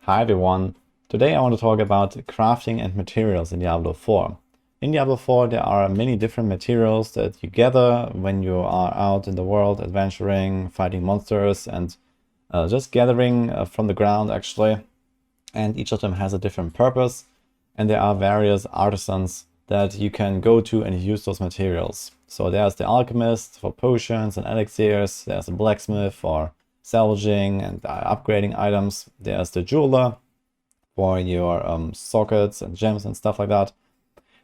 Hi everyone! Today I want to talk about crafting and materials in Diablo 4. In Diablo 4 there are many different materials that you gather when you are out in the world adventuring, fighting monsters and just gathering from the ground actually. And each of them has a different purpose, and there are various artisans that you can go to and use those materials. So there's the alchemist for potions and elixirs, there's the blacksmith for salvaging and upgrading items, there's the jeweler for your sockets and gems and stuff like that,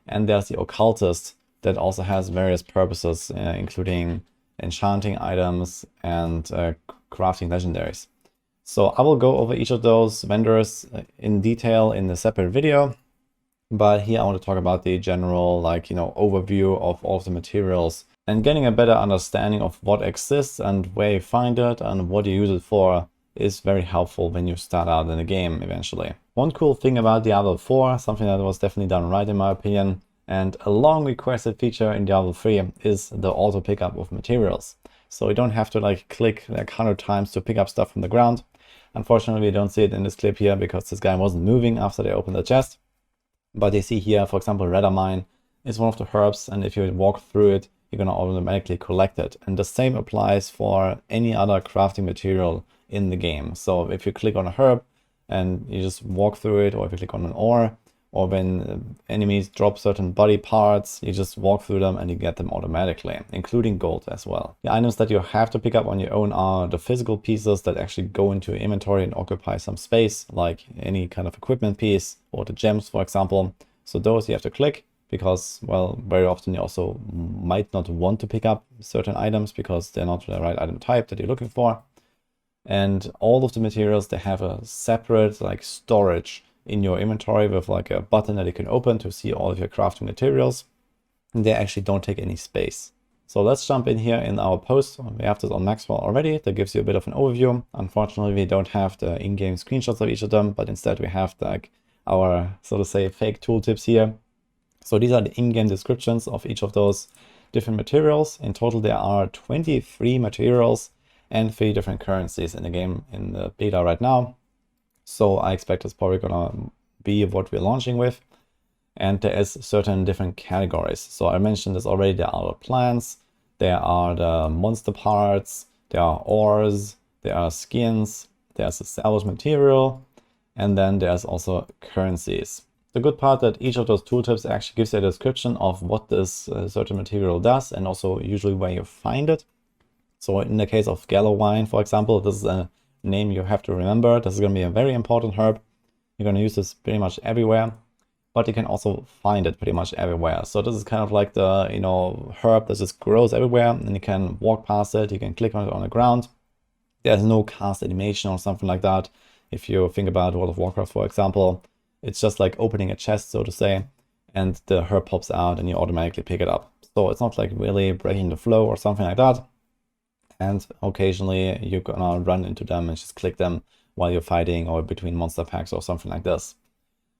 and there's the occultist that also has various purposes, including enchanting items and crafting legendaries. So I will go over each of those vendors in detail in a separate video, but here I want to talk about the general overview of all of the materials and getting a better understanding of what exists and where you find it and what you use it for is very helpful when you start out in the game eventually. One cool thing about Diablo 4, something that was definitely done right in my opinion, and a long requested feature in Diablo 3 is the auto pickup of materials. So you don't have to click 100 times to pick up stuff from the ground. Unfortunately, we don't see it in this clip here because this guy wasn't moving after they opened the chest. But you see here, for example, Redamine is one of the herbs, and if you walk through it, you're going to automatically collect it. And the same applies for any other crafting material in the game. So if you click on a herb and you just walk through it, or if you click on an ore, or when enemies drop certain body parts, you just walk through them and you get them automatically, including gold as well. The items that you have to pick up on your own are the physical pieces that actually go into your inventory and occupy some space, like any kind of equipment piece or the gems, for example. So those you have to click because, well, very often you also might not want to pick up certain items because they're not the right item type that you're looking for. And all of the materials, they have a separate storage in your inventory with a button that you can open to see all of your crafting materials. And they actually don't take any space. So let's jump in here in our post. We have this on Maxwell already. That gives you a bit of an overview. Unfortunately, we don't have the in-game screenshots of each of them, but instead we have our, so to say, fake tooltips here. So these are the in-game descriptions of each of those different materials. In total, there are 23 materials and 3 different currencies in the game in the beta right now. So I expect it's probably gonna be what we're launching with. And there is certain different categories. So I mentioned this already, there are the plants, there are the monster parts, there are ores, there are skins, there's a salvage material, and then there's also currencies. The good part that each of those tooltips actually gives you a description of what this certain material does and also usually where you find it. So in the case of Gallowine, for example, this is a name you have to remember. This is going to be a very important herb. You're going to use this pretty much everywhere, but you can also find it pretty much everywhere. So this is kind of like the herb that just grows everywhere, and you can walk past it, you can click on it on the ground. There's no cast animation or something like that. If you think about World of Warcraft, for example, it's just like opening a chest, so to say, and the herb pops out and you automatically pick it up. So it's not like really breaking the flow or something like that. And occasionally you're gonna run into them and just click them while you're fighting or between monster packs or something like this.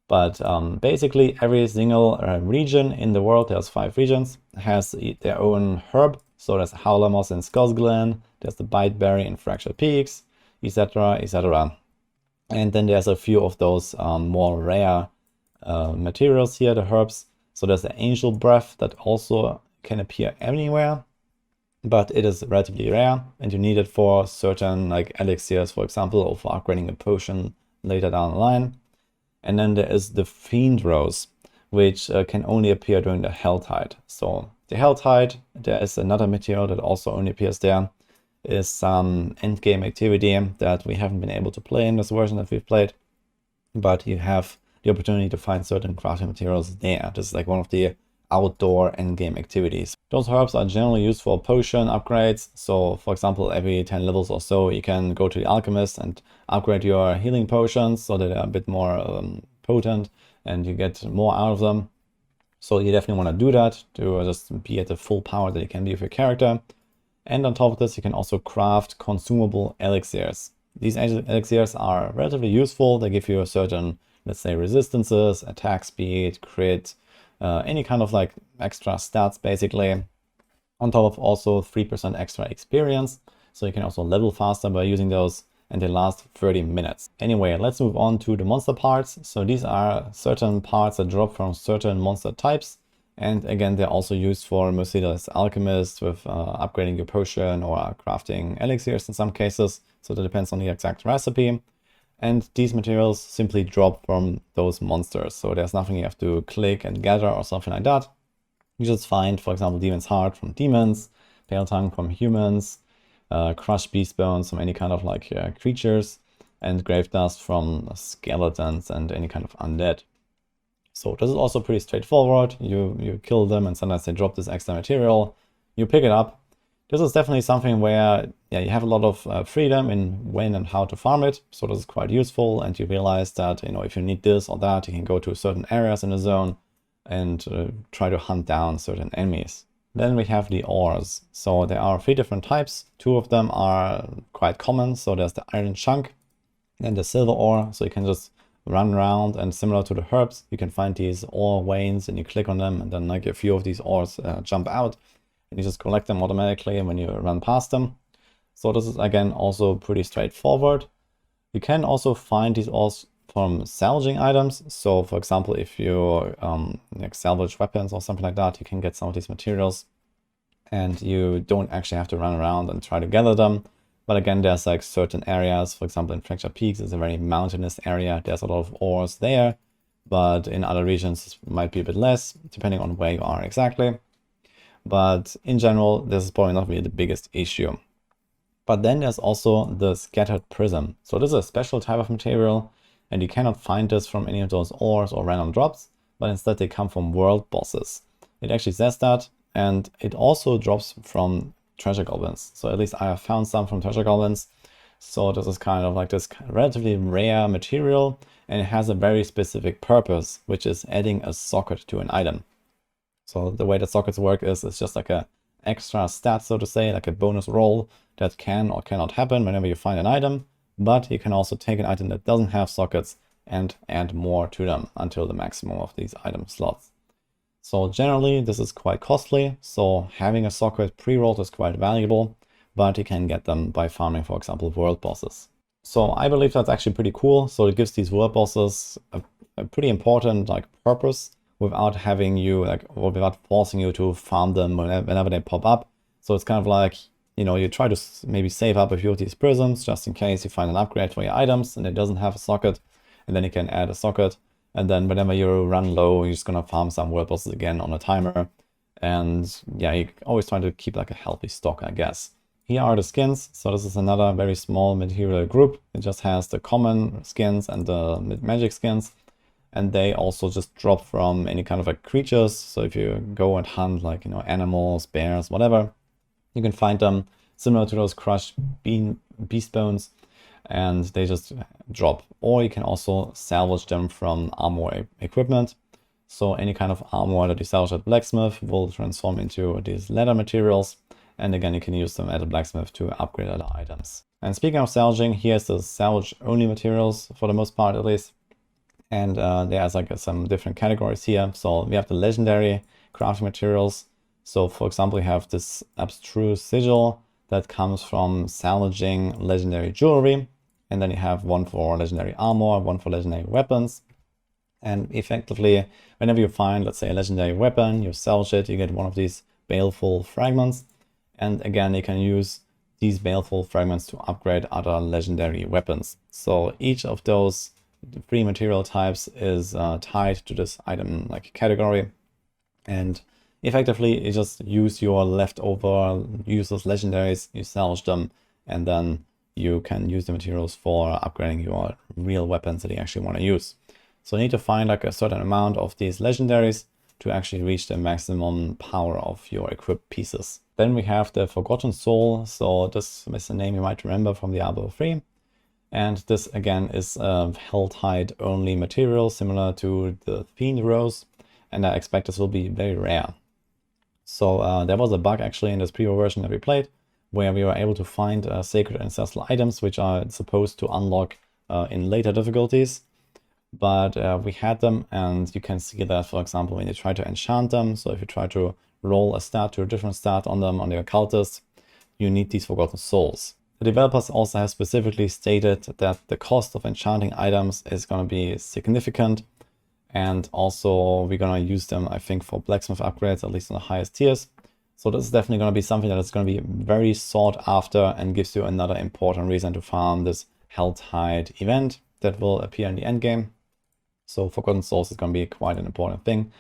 But basically every single region in the world, there's 5 regions, has their own herb. So there's Howler Moss in Skull's Glen, there's the Biteberry in Fractured Peaks, etc, etc. And then there's a few of those more rare materials here, the herbs. So there's the Angel Breath that also can appear anywhere, but it is relatively rare and you need it for certain elixirs, for example, or for upgrading a potion later down the line. And then there is the Fiend Rose, which can only appear during the Helltide. So the Helltide, there is another material that also only appears there, is some endgame activity that we haven't been able to play in this version that we've played, but you have the opportunity to find certain crafting materials there. This is one of the outdoor endgame activities. Those herbs are generally used for potion upgrades. So for example, every 10 levels or so, you can go to the alchemist and upgrade your healing potions so that they're a bit more potent and you get more out of them. So you definitely want to do that to just be at the full power that you can be with your character. And on top of this, you can also craft consumable elixirs. These elixirs are relatively useful. They give you a certain, let's say, resistances, attack speed, crit, any kind of extra stats basically, on top of also 3% extra experience. So you can also level faster by using those, and they last 30 minutes. Anyway, let's move on to the monster parts. So these are certain parts that drop from certain monster types. And again, they're also used for merciless alchemists with upgrading your potion or crafting elixirs in some cases. So that depends on the exact recipe. And these materials simply drop from those monsters. So there's nothing you have to click and gather or something like that. You just find, for example, Demon's Heart from demons, Pale Tongue from humans, crushed beast bones from any kind of like creatures, and grave dust from skeletons and any kind of undead. So this is also pretty straightforward. You kill them and sometimes they drop this extra material. You pick it up. This is definitely something where you have a lot of freedom in when and how to farm it. So this is quite useful, and you realize that if you need this or that, you can go to certain areas in the zone and try to hunt down certain enemies. Then we have the ores. So there are 3 different types. 2 of them are quite common. So there's the iron chunk and the silver ore. So you can just run around, and similar to the herbs, you can find these ore veins and you click on them, and then like a few of these ores jump out, and you just collect them automatically when you run past them. So this is again also pretty straightforward. You can also find these ores from salvaging items. So for example, if you like salvage weapons or something like that, you can get some of these materials and you don't actually have to run around and try to gather them. But again, there's like certain areas, for example, in Fractured Peaks is a very mountainous area. There's a lot of ores there, but in other regions it might be a bit less, depending on where you are exactly. But in general, this is probably not really the biggest issue. But then there's also the Scattered Prism. So this is a special type of material, and you cannot find this from any of those ores or random drops, but instead they come from world bosses. It actually says that, and it also drops from treasure goblins. So at least I have found some from treasure goblins. So this is kind of like this relatively rare material, and it has a very specific purpose, which is adding a socket to an item. So the way that sockets work is it's just like a extra stat, so to say, like a bonus roll that can or cannot happen whenever you find an item. But you can also take an item that doesn't have sockets and add more to them until the maximum of these item slots. So generally this is quite costly, so having a socket pre-rolled is quite valuable, but you can get them by farming, for example, world bosses. So I believe that's actually pretty cool. So it gives these world bosses a pretty important like purpose without having you or without forcing you to farm them whenever they pop up. So it's kind of like, you try to maybe save up a few of these prisms just in case you find an upgrade for your items and it doesn't have a socket, and then you can add a socket. And then whenever you run low, you're just gonna farm some world bosses again on a timer. And yeah, you always try to keep like a healthy stock, I guess. Here are the skins. So this is another very small material group. It just has the common skins and the magic skins. And they also just drop from any kind of like creatures. So if you go and hunt like, animals, bears, whatever, you can find them similar to those crushed beast bones, and they just drop. Or you can also salvage them from armor equipment. So any kind of armor that you salvage at blacksmith will transform into these leather materials. And again, you can use them at a blacksmith to upgrade other items. And speaking of salvaging, here's the salvage only materials for the most part at least. And there's like some different categories here. So we have the legendary crafting materials. So for example, you have this abstruse sigil that comes from salvaging legendary jewelry. And then you have one for legendary armor, one for legendary weapons. And effectively, whenever you find, let's say, a legendary weapon, you salvage it, you get one of these baleful fragments. And again, you can use these baleful fragments to upgrade other legendary weapons. So each of those 3 material types is tied to this item like category. And effectively, you just use your leftover useless legendaries, you salvage them, and then you can use the materials for upgrading your real weapons that you actually want to use. So you need to find like a certain amount of these legendaries to actually reach the maximum power of your equipped pieces. Then we have the Forgotten Soul. So this is a name you might remember from Diablo 3. And this again is a Helltide only material similar to the Fiend Rose. And I expect this will be very rare. So there was a bug actually in this preview version that we played, where we were able to find sacred ancestral items, which are supposed to unlock in later difficulties. But we had them, and you can see that, for example, when you try to enchant them. So if you try to roll a stat to a different stat on them, on the occultist, you need these Forgotten Souls. The developers also have specifically stated that the cost of enchanting items is going to be significant. And also we're going to use them, I think, for blacksmith upgrades, at least on the highest tiers. So this is definitely going to be something that is going to be very sought after and gives you another important reason to farm this Helltide event that will appear in the end game. So Forgotten Souls is going to be quite an important thing.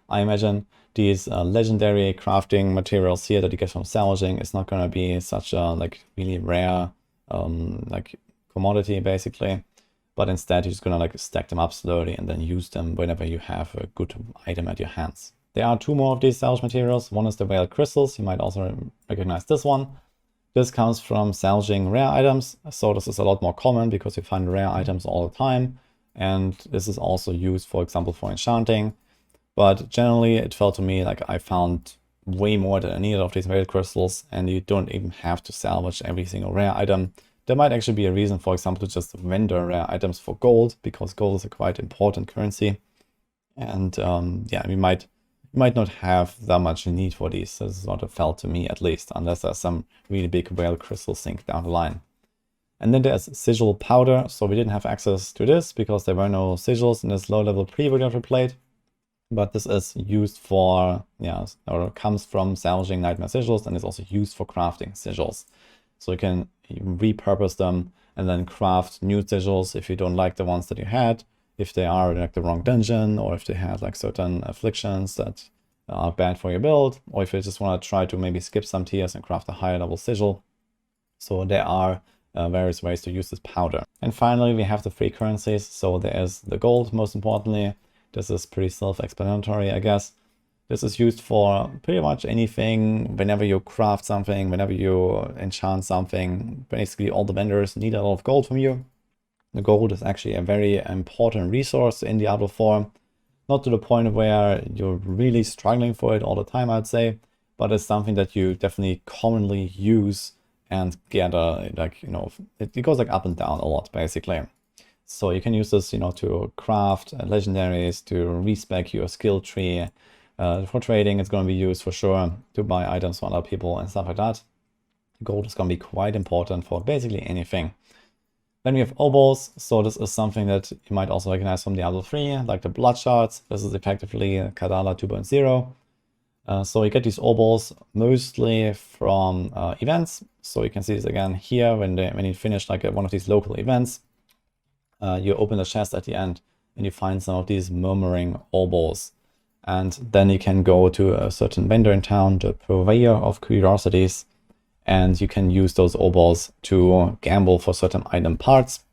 I imagine these legendary crafting materials here that you get from salvaging is not going to be such a like really rare like commodity basically, but instead you're just going to like stack them up slowly and then use them whenever you have a good item at your hands. There are two more of these salvage materials. One is the Veiled Crystals. You might also recognize this one. This comes from salvaging rare items, so this is a lot more common because you find rare items all the time. And this is also used, for example, for enchanting. But generally, it felt to me like I found way more than I needed of these Veiled Crystals, and you don't even have to salvage every single rare item. There might actually be a reason, for example, to just vendor rare items for gold, because gold is a quite important currency. And yeah, you might not have that much need for these. This is what it felt to me, at least, unless there's some really big Veiled Crystal sink down the line. And then there's Sigil Powder. So we didn't have access to this because there were no sigils in this low-level preview that we played. But this is used for, yeah, or comes from salvaging Nightmare Sigils, and is also used for crafting sigils. So you can repurpose them and then craft new sigils if you don't like the ones that you had, if they are in like the wrong dungeon, or if they had like certain afflictions that are bad for your build, or if you just want to try to maybe skip some tiers and craft a higher level sigil. So there are various ways to use this powder. And finally, we have the free currencies. So there is the gold, most importantly. This is pretty self-explanatory, I guess. This is used for pretty much anything. Whenever you craft something, whenever you enchant something, basically all the vendors need a lot of gold from you. The gold is actually a very important resource in Diablo 4. Not to the point where you're really struggling for it all the time, I'd say, but it's something that you definitely commonly use and gather, like, you know, it goes like up and down a lot, basically. So you can use this, you know, to craft legendaries, to respec your skill tree. For trading, it's going to be used for sure to buy items from other people and stuff like that. Gold is going to be quite important for basically anything. Then we have Obols. So this is something that you might also recognize from Diablo 3, like the blood shards. This is effectively Kadala 2.0. So you get these Obols mostly from events. So you can see this again here when you finish like one of these local events. You open the chest at the end and you find some of these murmuring Obols. And then you can go to a certain vendor in town, the purveyor of curiosities, and you can use those Obols to gamble for certain item parts.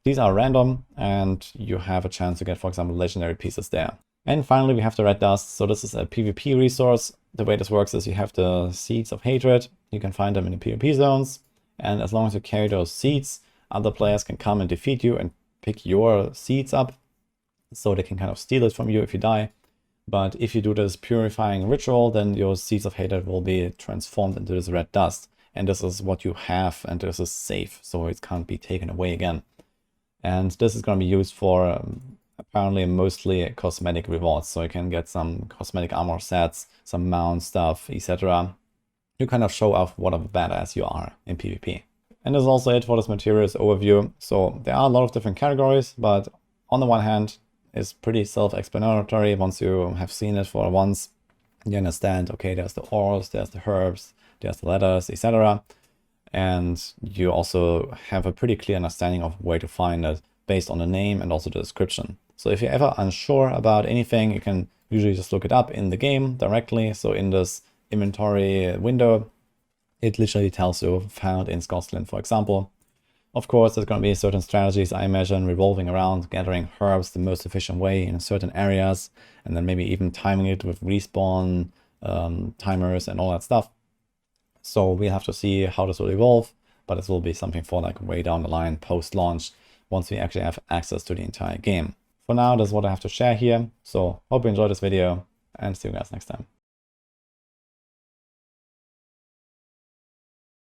These are random, and you have a chance to get, for example, legendary pieces there. And finally, we have the red dust. So this is a PvP resource. The way this works is you have the seeds of hatred. You can find them in the PvP zones. And as long as you carry those seeds, other players can come and defeat you and pick your seeds up. So they can kind of steal it from you if you die. But if you do this purifying ritual, then your seeds of hatred will be transformed into this red dust. And this is what you have, and this is safe, so it can't be taken away again. And this is going to be used for apparently mostly cosmetic rewards. So you can get some cosmetic armor sets, some mount stuff, etc. You kind of show off what a badass you are in PvP. And that's also it for this materials overview. So there are a lot of different categories, but on the one hand, it's pretty self-explanatory. Once you have seen it for once, you understand, okay, there's the ores, there's the herbs, there's the letters, etc. And you also have a pretty clear understanding of where to find it based on the name and also the description. So if you're ever unsure about anything, you can usually just look it up in the game directly. So in this inventory window, it literally tells you found in Scotland, for example. Of course, there's going to be certain strategies, I imagine, revolving around gathering herbs the most efficient way in certain areas, and then maybe even timing it with respawn timers and all that stuff. So we have to see how this will evolve, but this will be something for like way down the line post-launch, once we actually have access to the entire game. For now, that's what I have to share here. So hope you enjoyed this video, and see you guys next time.